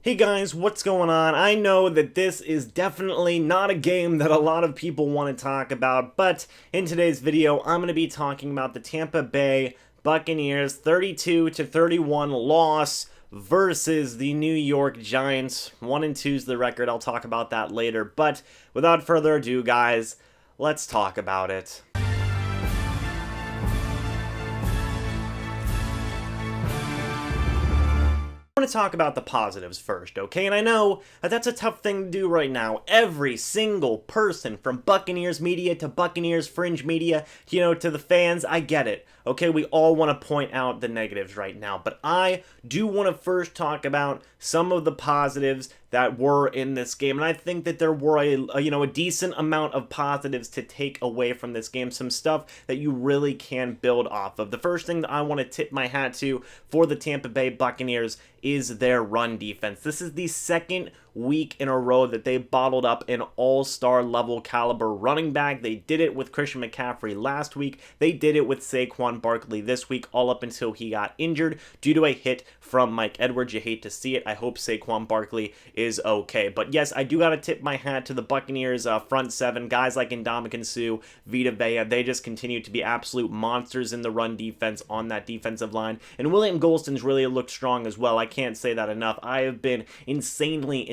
Hey guys, what's going on? I know that this is definitely not a game that a lot of people want to talk about, but in today's video, I'm going to be talking about the Tampa Bay Buccaneers 32-31 loss versus the New York Giants. 1-2 is the record. I'll talk about that later, but without further ado, guys, let's talk about it. I want to talk about the positives first, okay? And I know that that's a tough thing to do right now. Every single person, from Buccaneers media to Buccaneers fringe media, to the fans, I get it. Okay, we all want to point out the negatives right now, but I do want to first talk about some of the positives that were in this game, and I think that there were a decent amount of positives to take away from this game, some stuff that you really can build off of. The first thing that I want to tip my hat to for the Tampa Bay Buccaneers is their run defense. This is the second week in a row that they bottled up an all-star level caliber running back. They did it with Christian McCaffrey last week. They did it with Saquon Barkley this week, all up until he got injured due to a hit from Mike Edwards. You hate to see it. I hope Saquon Barkley is okay. But yes, I do got to tip my hat to the Buccaneers front seven. Guys like Ndamukong Suh, Vita Vea, they just continue to be absolute monsters in the run defense on that defensive line. And William Golston's really looked strong as well. I can't say that enough. I have been insanely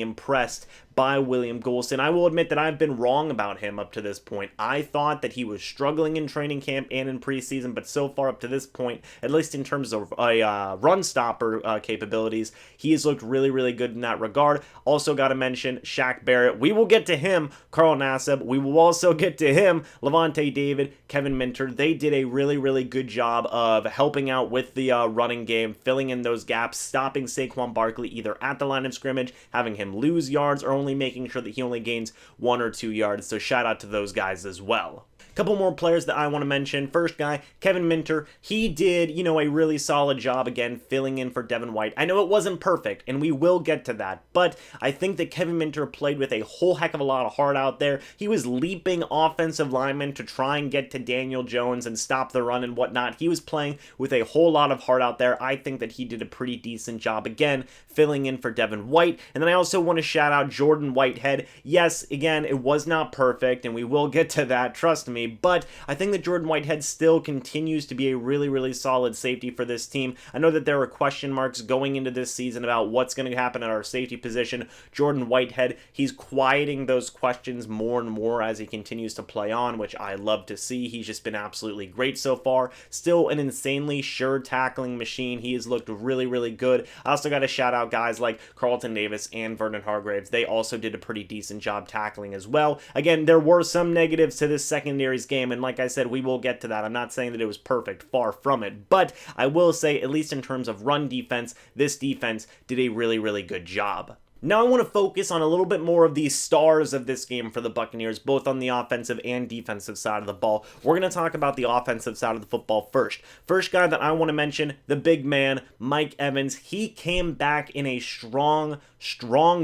impressed by William Golston. I will admit that I've been wrong about him up to this point. I thought that he was struggling in training camp and in preseason, but so far up to this point, at least in terms of run stopper capabilities, he has looked really good in that regard. Also got to mention Shaq Barrett. We will get to him. Carl Nassib. We will also get to him. Levante David, Kevin Minter. They did a really good job of helping out with the running game, filling in those gaps, stopping Saquon Barkley either at the line of scrimmage, having him lose yards, or only making sure that he only gains 1 or 2 yards. So shout out to those guys as well. Couple more players that I want to mention. First guy, Kevin Minter. He did, a really solid job again filling in for Devin White. I know it wasn't perfect, and we will get to that, but I think that Kevin Minter played with a whole heck of a lot of heart out there. He was leaping offensive linemen to try and get to Daniel Jones and stop the run and whatnot. He was playing with a whole lot of heart out there. I think that he did a pretty decent job again filling in for Devin White. And then I also want to shout out Jordan Whitehead. Yes, again, it was not perfect, and we will get to that, trust me, but I think that Jordan Whitehead still continues to be a really solid safety for this team. I know that there are question marks going into this season about what's going to happen at our safety position. Jordan Whitehead, he's quieting those questions more and more as he continues to play on, which I love to see. He's just been absolutely great so far. Still an insanely sure tackling machine. He has looked really good. I also got to shout out guys like Carlton Davis and Vernon Hargreaves. They also did a pretty decent job tackling as well. Again, there were some negatives to this secondary's game, and like I said, we will get to that. I'm not saying that it was perfect, far from it, but I will say, at least in terms of run defense, this defense did a really good job. Now I want to focus on a little bit more of the stars of this game for the Buccaneers, both on the offensive and defensive side of the ball. We're going to talk about the offensive side of the football first. First guy that I want to mention, the big man, Mike Evans. He came back in a strong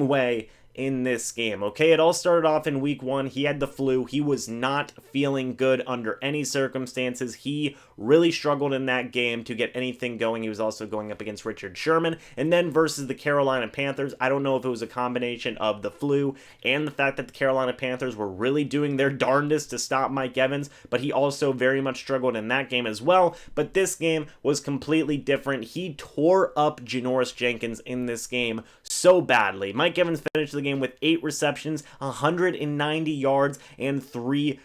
way in this game, okay? It all started off in week 1. He had the flu. He was not feeling good under any circumstances. He really struggled in that game to get anything going. He was also going up against Richard Sherman. And then versus the Carolina Panthers, I don't know if it was a combination of the flu and the fact that the Carolina Panthers were really doing their darndest to stop Mike Evans, but he also very much struggled in that game as well. But this game was completely different. He tore up Janoris Jenkins in this game so badly. Mike Evans finished the game with 8 receptions, 190 yards, and three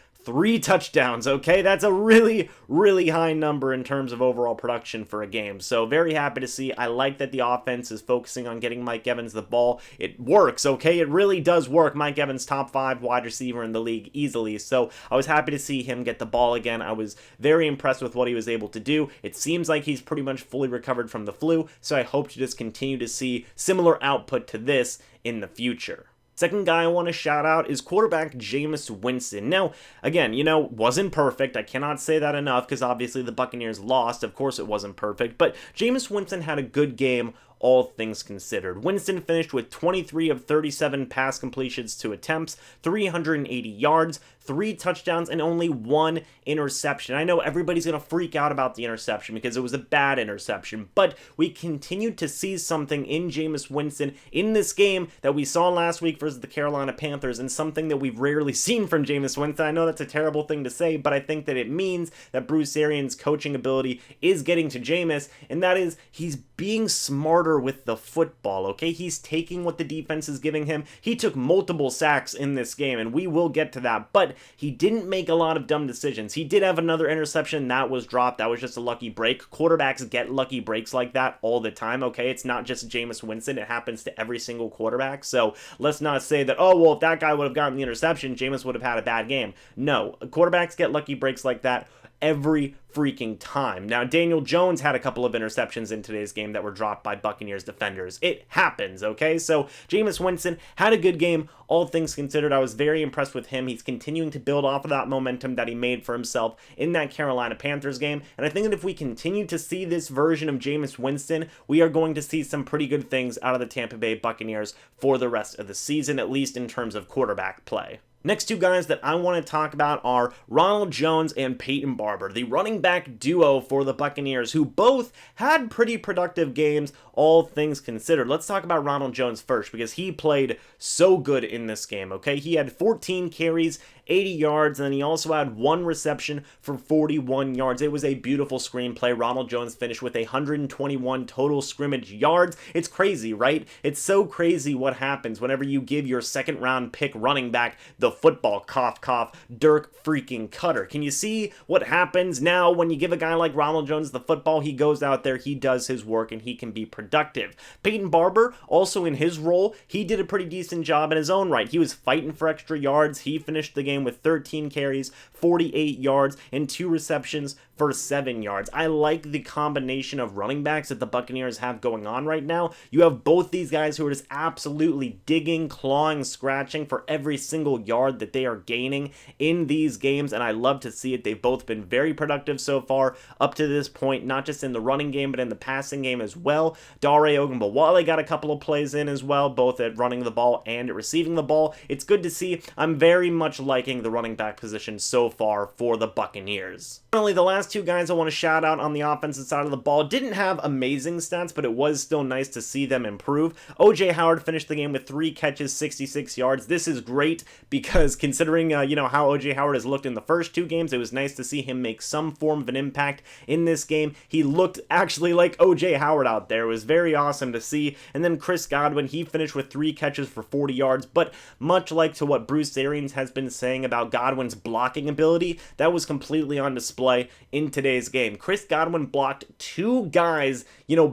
touchdowns, okay? That's a really high number in terms of overall production for a game. So very happy to see. I like that the offense is focusing on getting Mike Evans the ball. It works, okay? It really does work. Mike Evans, top 5 wide receiver in the league easily. So I was happy to see him get the ball again. I was very impressed with what he was able to do. It seems like he's pretty much fully recovered from the flu, so I hope to just continue to see similar output to this in the future. Second guy I want to shout out is quarterback Jameis Winston. Now, again, wasn't perfect. I cannot say that enough because obviously the Buccaneers lost. Of course it wasn't perfect, but Jameis Winston had a good game all things considered. Winston finished with 23 of 37 pass completions to attempts, 380 yards, 3 touchdowns and only 1 interception. I know everybody's going to freak out about the interception because it was a bad interception, but we continued to see something in Jameis Winston in this game that we saw last week versus the Carolina Panthers, and something that we've rarely seen from Jameis Winston. I know that's a terrible thing to say, but I think that it means that Bruce Arians' coaching ability is getting to Jameis, and that is he's being smarter with the football, okay? He's taking what the defense is giving him. He took multiple sacks in this game, and we will get to that, but he didn't make a lot of dumb decisions. He did have another interception that was dropped. That was just a lucky break. Quarterbacks get lucky breaks like that all the time, okay? It's not just Jameis Winston. It happens to every single quarterback, so let's not say that, oh, well, if that guy would have gotten the interception, Jameis would have had a bad game. No, quarterbacks get lucky breaks like that every freaking time. Now, Daniel Jones had a couple of interceptions in today's game that were dropped by Buccaneers defenders. It happens, okay? So, Jameis Winston had a good game, all things considered. I was very impressed with him. He's continuing to build off of that momentum that he made for himself in that Carolina Panthers game, and I think that if we continue to see this version of Jameis Winston, we are going to see some pretty good things out of the Tampa Bay Buccaneers for the rest of the season, at least in terms of quarterback play. Next 2 guys that I want to talk about are Ronald Jones and Peyton Barber, the running back duo for the Buccaneers, who both had pretty productive games, all things considered. Let's talk about Ronald Jones first, because he played so good in this game, okay? He had 14 carries, 80 yards, and then he also had 1 reception for 41 yards. It was a beautiful screenplay. Ronald Jones finished with 121 total scrimmage yards. It's crazy, right? It's so crazy what happens whenever you give your second-round pick running back the football, cough, cough, Dirk freaking Cutter. Can you see what happens now when you give a guy like Ronald Jones the football? He goes out there, he does his work, and he can be productive. Peyton Barber, also in his role, he did a pretty decent job in his own right. He was fighting for extra yards. He finished the game with 13 carries, 48 yards, and 2 receptions for 7 yards. I like the combination of running backs that the Buccaneers have going on right now. You have both these guys who are just absolutely digging, clawing, scratching for every single yard that they are gaining in these games, and I love to see it. They've both been very productive so far up to this point, not just in the running game, but in the passing game as well. Dare Ogunbowale got a couple of plays in as well, both at running the ball and at receiving the ball. It's good to see. I'm very much liking the running back position so far for the Buccaneers. Finally, the last 2 guys I want to shout out on the offensive side of the ball didn't have amazing stats, but it was still nice to see them improve. O.J. Howard finished the game with 3 catches, 66 yards. This is great because considering, how O.J. Howard has looked in the first 2 games, it was nice to see him make some form of an impact in this game. He looked actually like O.J. Howard out there. It was very awesome to see. And then Chris Godwin, he finished with 3 catches for 40 yards, but much like to what Bruce Arians has been saying about Godwin's blocking ability, that was completely on display in today's game. Chris Godwin blocked 2 guys,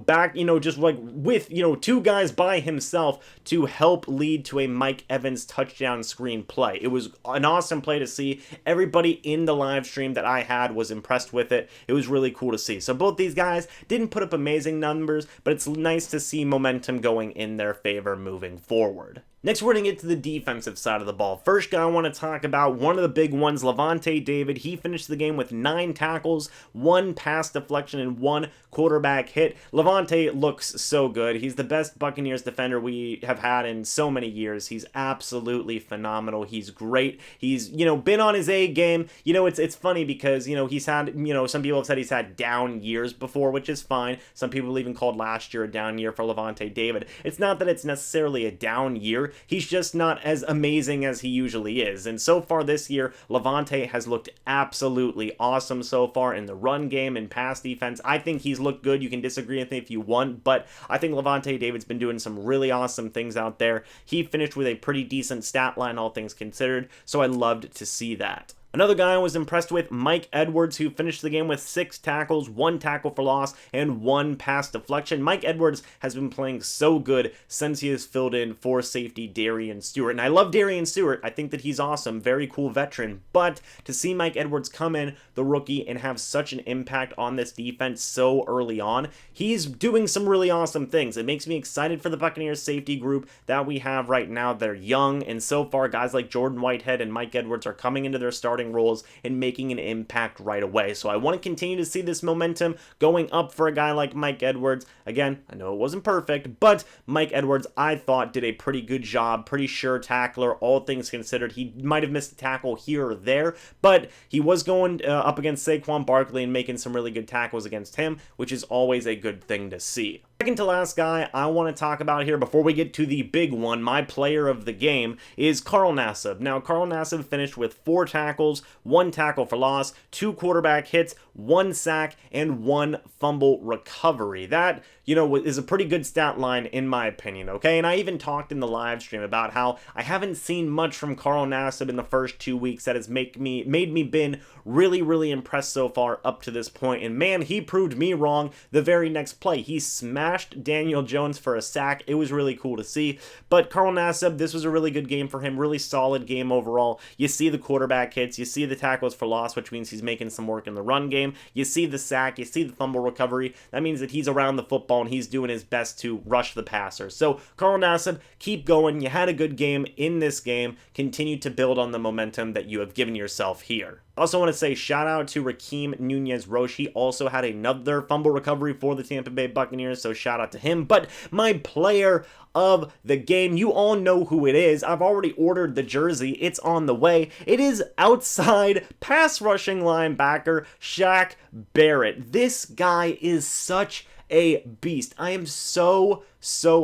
back, just like with, 2 guys by himself to help lead to a Mike Evans touchdown screen play. It was an awesome play to see. Everybody in the live stream that I had was impressed with it. It was really cool to see. So both these guys didn't put up amazing numbers, but it's nice to see momentum going in their favor moving forward. Next, we're going to get to the defensive side of the ball. First guy I want to talk about, one of the big ones, Lavonte David. He finished the game with 9 tackles, 1 pass deflection, and 1 quarterback hit. Lavonte looks so good. He's the best Buccaneers defender we have had in so many years. He's absolutely phenomenal. He's great. He's, been on his A game. It's funny because, he's had, some people have said he's had down years before, which is fine. Some people even called last year a down year for Lavonte David. It's not that it's necessarily a down year. He's just not as amazing as he usually is. And so far this year, Lavonte has looked absolutely awesome so far in the run game and pass defense. I think he's looked good. You can disagree with me if you want, but I think Lavonte David's been doing some really awesome things out there. He finished with a pretty decent stat line, all things considered, so I loved to see that. Another guy I was impressed with, Mike Edwards, who finished the game with 6 tackles, 1 tackle for loss, and 1 pass deflection. Mike Edwards has been playing so good since he has filled in for safety Darian Stewart. And I love Darian Stewart. I think that he's awesome, very cool veteran. But to see Mike Edwards come in, the rookie, and have such an impact on this defense so early on, he's doing some really awesome things. It makes me excited for the Buccaneers safety group that we have right now. They're young, and so far guys like Jordan Whitehead and Mike Edwards are coming into their starting starting roles and making an impact right away. So I want to continue to see this momentum going up for a guy like Mike Edwards. Again, I know it wasn't perfect, but Mike Edwards, I thought, did a pretty good job, pretty sure tackler, all things considered. He might have missed a tackle here or there, but he was going up against Saquon Barkley and making some really good tackles against him, which is always a good thing to see. Second to last guy I want to talk about here before we get to the big one, my player of the game, is Carl Nassib. Now, Carl Nassib finished with 4 tackles, 1 tackle for loss, 2 quarterback hits, 1 sack, and 1 fumble recovery. That, is a pretty good stat line in my opinion, okay? And I even talked in the live stream about how I haven't seen much from Carl Nassib in the first 2 weeks that has made me been really, really impressed so far up to this point. And man, he proved me wrong the very next play. He smashed Daniel Jones for a sack. It was really cool to see. But Carl Nassib, this was a really good game for him. Really solid game overall. You see the quarterback hits. You see the tackles for loss, which means he's making some work in the run game. You see the sack. You see the fumble recovery. That means that he's around the football and he's doing his best to rush the passer. So Carl Nassib, keep going. You had a good game in this game. Continue to build on the momentum that you have given yourself here. I also want to say shout out to Raheem Nunez-Roche. He also had another fumble recovery for the Tampa Bay Buccaneers, so shout out to him. But my player of the game, you all know who it is. I've already ordered the jersey. It's on the way. It is outside pass rushing linebacker Shaq Barrett. This guy is such a beast. I am so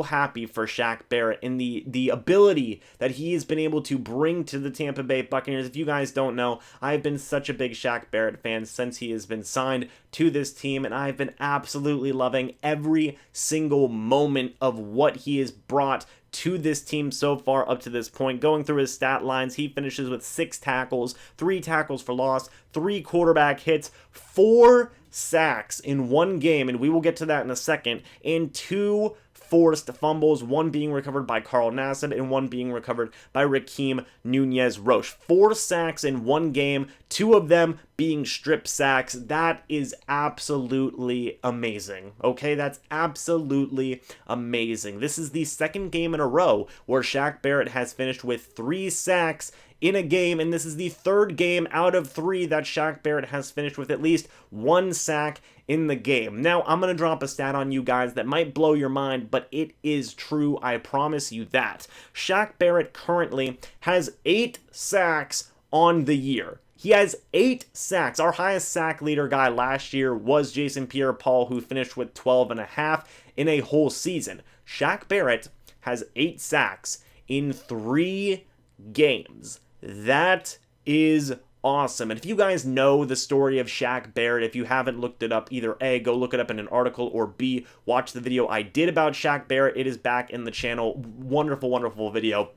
happy for Shaq Barrett and the ability that he has been able to bring to the Tampa Bay Buccaneers. If you guys don't know, I've been such a big Shaq Barrett fan since he has been signed to this team, and I've been absolutely loving every single moment of what he has brought to this team so far up to this point. Going through his stat lines, he finishes with 6 tackles, 3 tackles for loss, 3 quarterback hits, 4 sacks in 1 game, and we will get to that in a second, and 2 forced fumbles, 1 being recovered by Carl Nassib and 1 being recovered by Raheem Nunez-Roche. 4 sacks in 1 game, 2 of them being strip sacks. That is absolutely amazing, okay? That's absolutely amazing. This is the second game in a row where Shaq Barrett has finished with 3 sacks in a game, and this is the 3rd game out of 3 that Shaq Barrett has finished with at least 1 sack in the game. Now, I'm going to drop a stat on you guys that might blow your mind, but it is true. I promise you that. Shaq Barrett currently has 8 sacks on the year. He has 8 sacks. Our highest sack leader guy last year was Jason Pierre-Paul, who finished with 12.5 in a whole season. Shaq Barrett has 8 sacks in 3 games. That is awesome. And if you guys know the story of Shaq Barrett, if you haven't looked it up, either A, go look it up in an article, or B, watch the video I did about Shaq Barrett. It is back in the channel. Wonderful, wonderful video.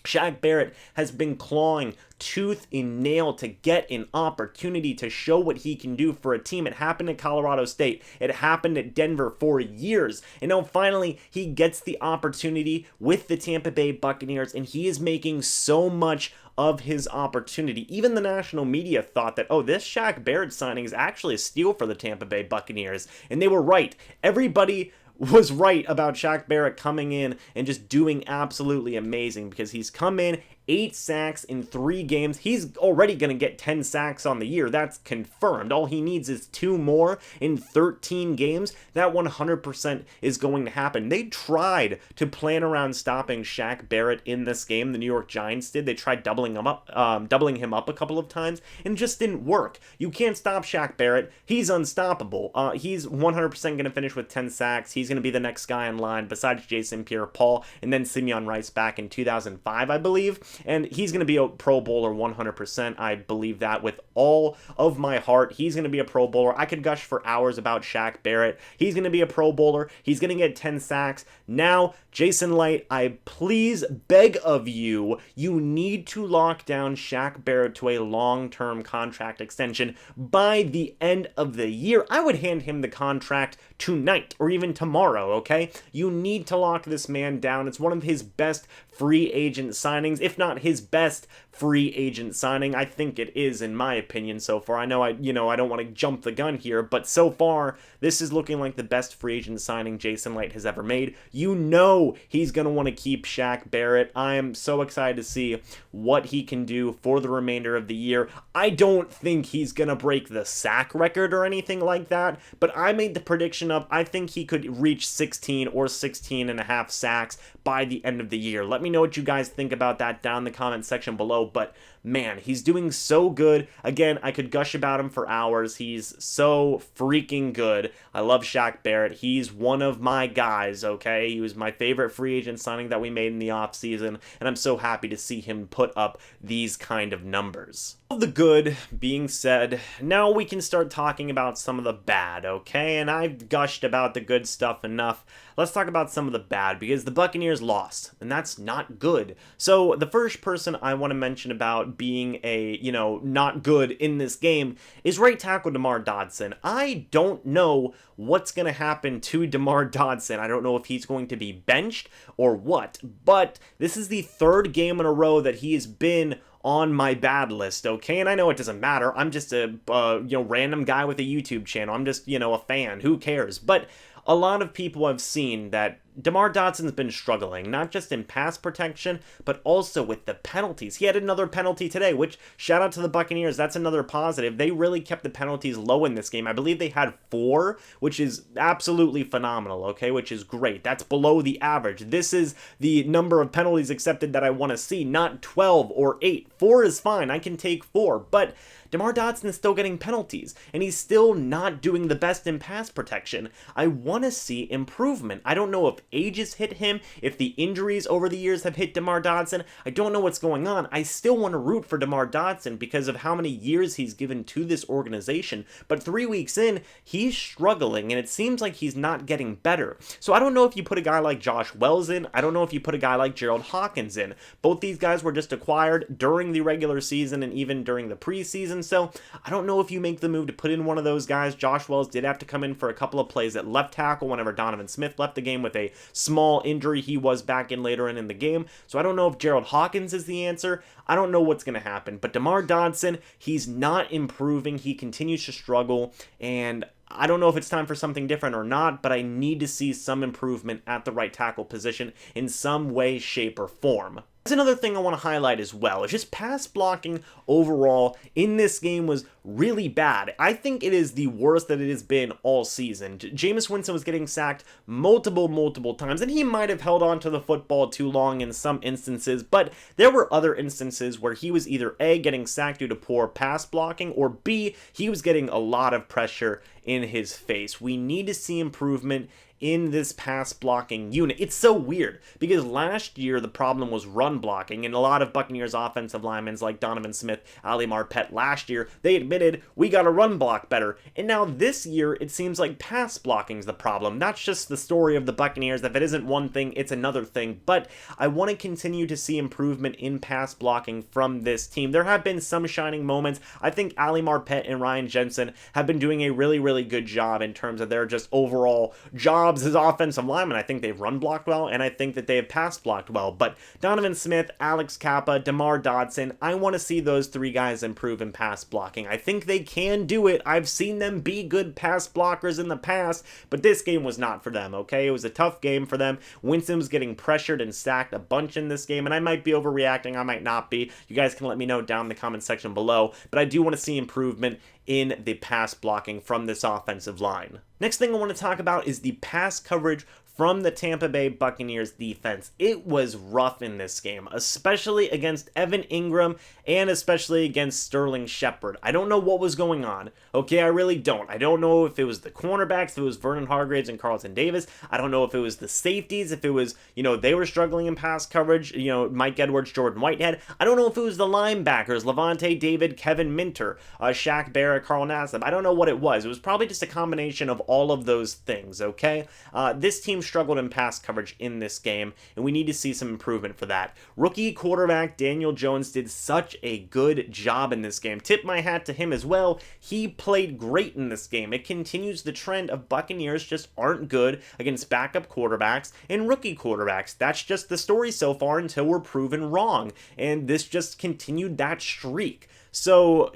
Shaq Barrett has been clawing tooth and nail to get an opportunity to show what he can do for a team. It happened at Colorado State. It happened at Denver for years. And now finally he gets the opportunity with the Tampa Bay Buccaneers, and he is making so much of his opportunity. Even the national media thought that, oh, this Shaq Barrett signing is actually a steal for the Tampa Bay Buccaneers. And they were right. Everybody was right about Shaq Barrett coming in and just doing absolutely amazing, because he's come in 8 sacks in 3 games. He's already going to get 10 sacks on the year. That's confirmed. All he needs is 2 more in 13 games. That 100% is going to happen. They tried to plan around stopping Shaq Barrett in this game. The New York Giants did. They tried doubling him up a couple of times, and it just didn't work. You can't stop Shaq Barrett. He's unstoppable. He's 100% going to finish with 10 sacks. He's going to be the next guy in line besides Jason Pierre-Paul and then Simeon Rice back in 2005, I believe. And he's going to be a Pro Bowler 100%. I believe that with all of my heart. He's going to be a Pro Bowler. I could gush for hours about Shaq Barrett. He's going to be a Pro Bowler. He's going to get 10 sacks. Now, Jason Light, I please beg of you, you need to lock down Shaq Barrett to a long-term contract extension by the end of the year. I would hand him the contract tonight or even tomorrow, okay? You need to lock this man down. It's one of his best free agent signings, if not his best free agent signing. I think it is, in my opinion, so far. I know I don't want to jump the gun here, but so far, this is looking like the best free agent signing Jason Licht has ever made. You know he's going to want to keep Shaq Barrett. I am so excited to see what he can do for the remainder of the year. I don't think he's going to break the sack record or anything like that, but I made the prediction of I think he could reach 16 or 16 and a half sacks by the end of the year. Let me know what you guys think about that down in the comment section below, but man, he's doing so good. Again, I could gush about him for hours. He's so freaking good. I love Shaq Barrett. He's one of my guys, okay? He was my favorite free agent signing that we made in the offseason, and I'm so happy to see him put up these kind of numbers. All the good being said, now we can start talking about some of the bad, okay? And I've gushed about the good stuff enough. Let's talk about some of the bad, because the Buccaneers lost, and that's not good. So the first person I want to mention about being a, not good in this game is right tackle DeMar Dodson. I don't know what's going to happen to DeMar Dodson. I don't know if he's going to be benched or what, but this is the third game in a row that he has been on my bad list, okay? And I know it doesn't matter. I'm just a, random guy with a YouTube channel. I'm just, a fan. Who cares? But a lot of people have seen that DeMar Dodson's been struggling, not just in pass protection, but also with the penalties. He had another penalty today, which, shout out to the Buccaneers, that's another positive. They really kept the penalties low in this game. I believe they had 4, which is absolutely phenomenal, okay, which is great. That's below the average. This is the number of penalties accepted that I want to see, not 12 or 8. 4 is fine. I can take 4, but DeMar Dodson is still getting penalties, and he's still not doing the best in pass protection. I want to see improvement. I don't know if age has hit him, if the injuries over the years have hit DeMar Dodson. I don't know what's going on. I still want to root for DeMar Dodson because of how many years he's given to this organization, but 3 weeks in, he's struggling, and it seems like he's not getting better. So I don't know if you put a guy like Josh Wells in. I don't know if you put a guy like Gerald Hawkins in. Both these guys were just acquired during the regular season and even during the preseason. So I don't know if you make the move to put in one of those guys. Josh Wells did have to come in for a couple of plays at left tackle whenever Donovan Smith left the game with a small injury. He was back in later in the game. So I don't know if Gerald Hawkins is the answer. I don't know what's going to happen. But DeMar Dodson, he's not improving. He continues to struggle. And I don't know if it's time for something different or not, but I need to see some improvement at the right tackle position in some way, shape, or form. That's another thing I want to highlight as well. It's just pass blocking overall in this game was really bad. I think it is the worst that it has been all season. Jameis Winston was getting sacked multiple times, and he might have held on to the football too long in some instances, but there were other instances where he was either A, getting sacked due to poor pass blocking, or B, he was getting a lot of pressure in his face. We need to see improvement in this pass blocking unit. It's so weird because last year the problem was run blocking, and a lot of Buccaneers offensive linemen like Donovan Smith, Ali Marpet last year, they admitted we got to run block better. And now this year it seems like pass blocking is the problem. That's just the story of the Buccaneers. If it isn't one thing, it's another thing. But I want to continue to see improvement in pass blocking from this team. There have been some shining moments. I think Ali Marpet and Ryan Jensen have been doing a really good job in terms of their just overall job as offensive linemen. I think they've run blocked well, and I think that they have pass blocked well. But Donovan Smith, Alex Kappa, DeMar Dodson, I want to see those 3 guys improve in pass blocking. I think they can do it. I've seen them be good pass blockers in the past, but this game was not for them, okay? It was a tough game for them. Winston was getting pressured and sacked a bunch in this game, and I might be overreacting. I might not be. You guys can let me know down in the comment section below, but I do want to see improvement in the pass blocking from this offensive line. Next thing I want to talk about is the pass coverage from the Tampa Bay Buccaneers defense. It was rough in this game, especially against Evan Ingram and especially against Sterling Shepard. I don't know what was going on. Okay, I really don't. I don't know if it was the cornerbacks, if it was Vernon Hargreaves and Carlton Davis. I don't know if it was the safeties, if it was, they were struggling in pass coverage, Mike Edwards, Jordan Whitehead. I don't know if it was the linebackers, Levante David, Kevin Minter, Shaq Barrett, Carl Nassib. I don't know what it was. It was probably just a combination of all of those things, okay? This team team struggled in pass coverage in this game, and we need to see some improvement for that. Rookie quarterback Daniel Jones did such a good job in this game. Tip my hat to him as well. He played great in this game. It continues the trend of Buccaneers just aren't good against backup quarterbacks and rookie quarterbacks. That's just the story so far until we're proven wrong, and this just continued that streak. So,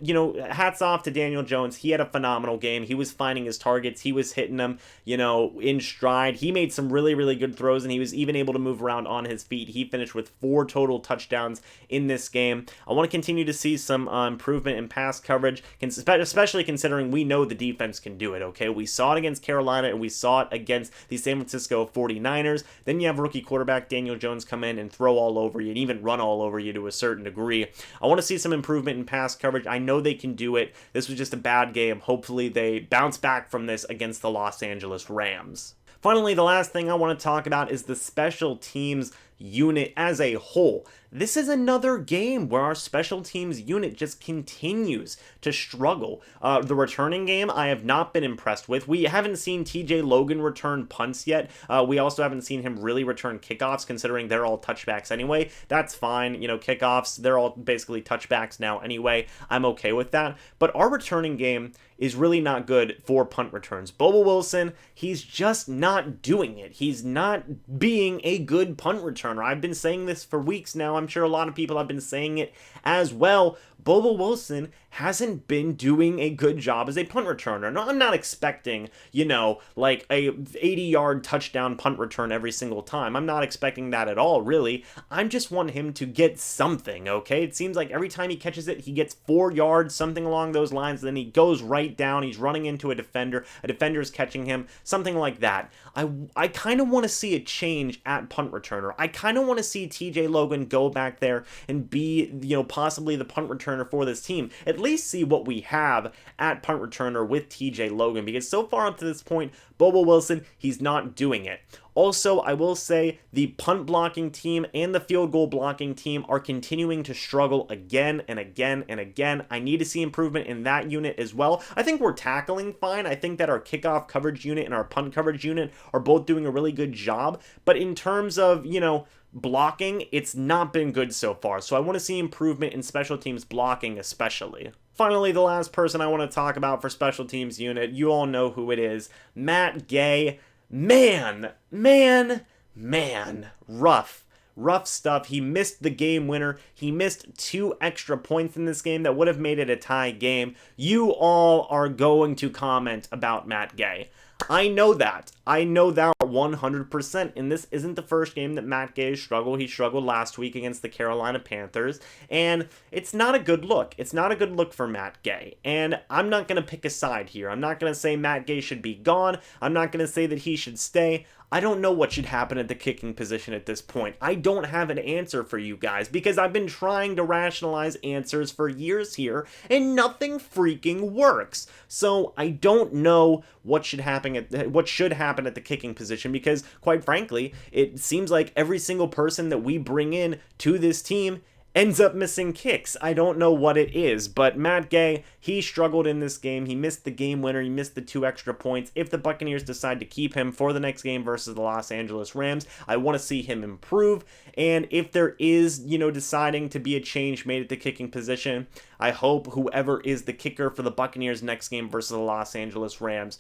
hats off to Daniel Jones. He had a phenomenal game. He was finding his targets. He was hitting them, in stride. He made some really, really good throws, and he was even able to move around on his feet. He finished with 4 total touchdowns in this game. I want to continue to see some improvement in pass coverage, especially considering we know the defense can do it, okay? We saw it against Carolina, and we saw it against the San Francisco 49ers. Then you have rookie quarterback Daniel Jones come in and throw all over you and even run all over you to a certain degree. I want to see some improvement in pass coverage. I know they can do it. This was just a bad game. Hopefully they bounce back from this against the Los Angeles Rams. Finally, the last thing I want to talk about is the special teams unit as a whole. This is another game where our special teams unit just continues to struggle. The returning game, I have not been impressed with. We haven't seen TJ Logan return punts yet. We also haven't seen him really return kickoffs, considering they're all touchbacks anyway. That's fine. Kickoffs, they're all basically touchbacks now anyway. I'm okay with that. But our returning game is really not good for punt returns. Bobo Wilson, he's just not doing it. He's not being a good punt returner. I've been saying this for weeks now. I'm sure a lot of people have been saying it as well. Bobo Wilson hasn't been doing a good job as a punt returner. No, I'm not expecting, like a 80-yard touchdown punt return every single time. I'm not expecting that at all, really. I just want him to get something, okay? It seems like every time he catches it, he gets 4 yards, something along those lines, then he goes right down, he's running into a defender's catching him, something like that. I kind of want to see a change at punt returner. I kind of want to see TJ Logan go back there and be, possibly the punt returner for this team. At least see what we have at punt returner with TJ Logan, because so far up to this point, Bobo Wilson, he's not doing it. Also, I will say the punt blocking team and the field goal blocking team are continuing to struggle again and again and again. I need to see improvement in that unit as well. I think we're tackling fine. I think that our kickoff coverage unit and our punt coverage unit are both doing a really good job. But in terms of, blocking, it's not been good so far. So I want to see improvement in special teams blocking especially. Finally, the last person I want to talk about for special teams unit, you all know who it is. Matt Gay. Man, rough stuff. He missed the game winner. He missed 2 extra points in this game that would have made it a tie game. You all are going to comment about Matt Gay. I know that 100%, and this isn't the first game that Matt Gay has struggled. He struggled last week against the Carolina Panthers, and it's not a good look. It's not a good look for Matt Gay, and I'm not going to pick a side here. I'm not going to say Matt Gay should be gone. I'm not going to say that he should stay. I don't know what should happen at the kicking position at this point. I don't have an answer for you guys because I've been trying to rationalize answers for years here and nothing freaking works. So I don't know what should happen at the kicking position because quite frankly, it seems like every single person that we bring in to this team ends up missing kicks. I don't know what it is, but Matt Gay, he struggled in this game. He missed the game winner. He missed the 2 extra points. If the Buccaneers decide to keep him for the next game versus the Los Angeles Rams, I want to see him improve. And if there is, deciding to be a change made at the kicking position, I hope whoever is the kicker for the Buccaneers next game versus the Los Angeles Rams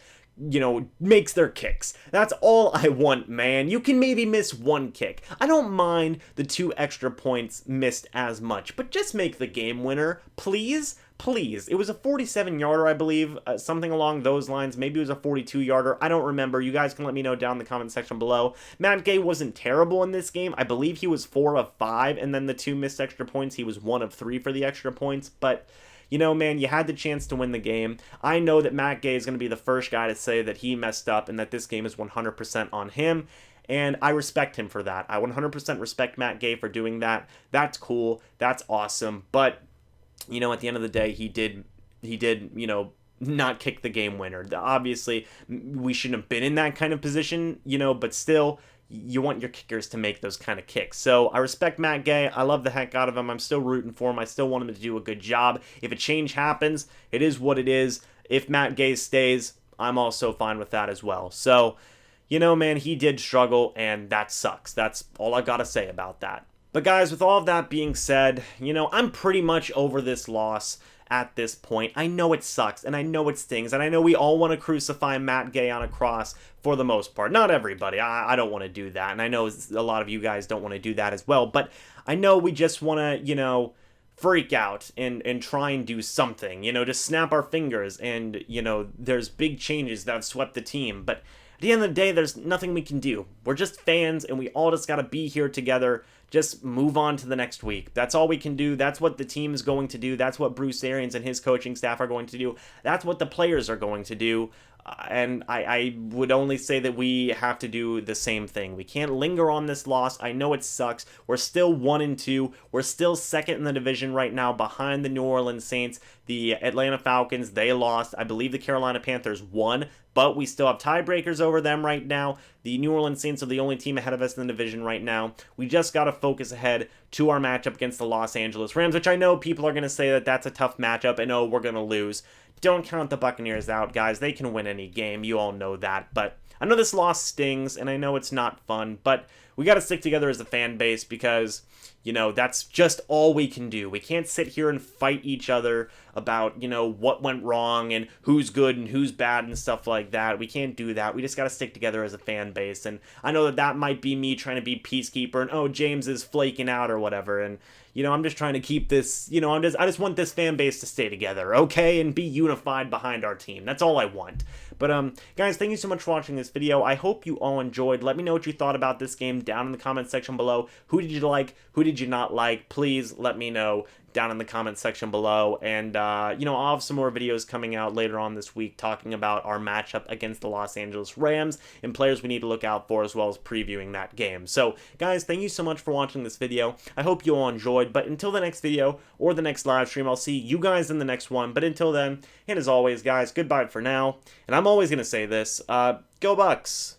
makes their kicks. That's all I want, man. You can maybe miss 1 kick. I don't mind the 2 extra points missed as much, but just make the game winner, please. Please. It was a 47-yarder, I believe, something along those lines. Maybe it was a 42-yarder. I don't remember. You guys can let me know down in the comment section below. Matt Gay wasn't terrible in this game. I believe he was 4 of 5, and then the 2 missed extra points, he was 1 of 3 for the extra points, but man, you had the chance to win the game. I know that Matt Gay is going to be the first guy to say that he messed up and that this game is 100% on him. And I respect him for that. I 100% respect Matt Gay for doing that. That's cool. That's awesome. But, at the end of the day, he did, not kick the game winner. Obviously, we shouldn't have been in that kind of position, but still, you want your kickers to make those kind of kicks. So I respect Matt Gay. I love the heck out of him. I'm still rooting for him. I still want him to do a good job. If a change happens, it is what it is. If Matt Gay stays, I'm also fine with that as well. So, you know, man, he did struggle, and that sucks. That's all I gotta say about that. But guys, with all of that being said, you know, I'm pretty much over this loss at this point. I know it sucks, and I know it stings, and I know we all want to crucify Matt Gay on a cross for the most part. Not everybody. I don't want to do that, and I know a lot of you guys don't want to do that as well, but I know we just want to, you know, freak out and try and do something, you know, just snap our fingers, and, you know, there's big changes that have swept the team, but at the end of the day, there's nothing we can do. We're just fans, and we all just gotta be here together. Just move on to the next week. That's all we can do. That's what the team is going to do. That's what Bruce Arians and his coaching staff are going to do. That's what the players are going to do. And I would only say that we have to do the same thing. We can't linger on this loss. I know it sucks. We're still 1-2. We're still second in the division right now behind the New Orleans Saints. The Atlanta Falcons, they lost. I believe the Carolina Panthers won, but we still have tiebreakers over them right now. The New Orleans Saints are the only team ahead of us in the division right now. We just got to focus ahead to our matchup against the Los Angeles Rams, which I know people are going to say that that's a tough matchup and, oh, we're going to lose. Don't count the Buccaneers out, guys. They can win any game. You all know that. But I know this loss stings, and I know it's not fun, but we got to stick together as a fan base because, you know, that's just all we can do. We can't sit here and fight each other about, you know, what went wrong and who's good and who's bad and stuff like that. We can't do that. We just got to stick together as a fan base. And I know that that might be me trying to be peacekeeper and, oh, James is flaking out or whatever. And, you know, I'm just trying to keep this, you know, I just want this fan base to stay together, okay? And be unified behind our team. That's all I want. But, guys, thank you so much for watching this video. I hope you all enjoyed. Let me know what you thought about this game down in the comment section below. Who did you like? Who did you not like? Please let me know down in the comment section below. And, you know, I'll have some more videos coming out later on this week talking about our matchup against the Los Angeles Rams and players we need to look out for, as well as previewing that game. So, guys, thank you so much for watching this video. I hope you all enjoyed. But until the next video or the next live stream, I'll see you guys in the next one. But until then, and as always, guys, goodbye for now. And I'm always going to say this, go Bucs!